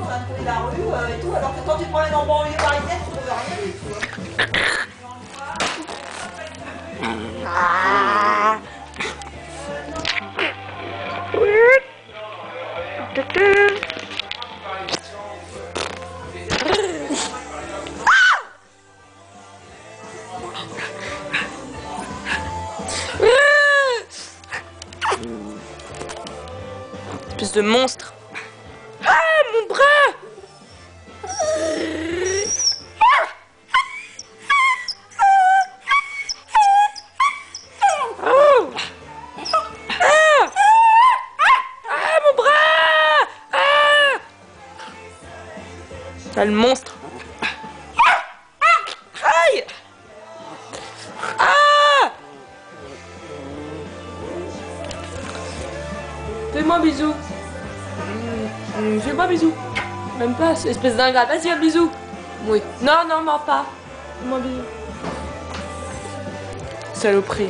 fin de la rue et tout, alors que quand tu prends un banlieue parisienne, tu trouves rien du tout. Ah. Espèce de monstre. Ah, mon bras! Oh! Ah! Ah, mon bras! Ah! Sale monstre. Aïe! Ah! Fais-moi un bisou. Fais-moi un bisou. Même pas, espèce d'ingrat. Vas-y, un bisou. Oui. Non, non, mens pas. Fais-moi un bisou. Saloperie.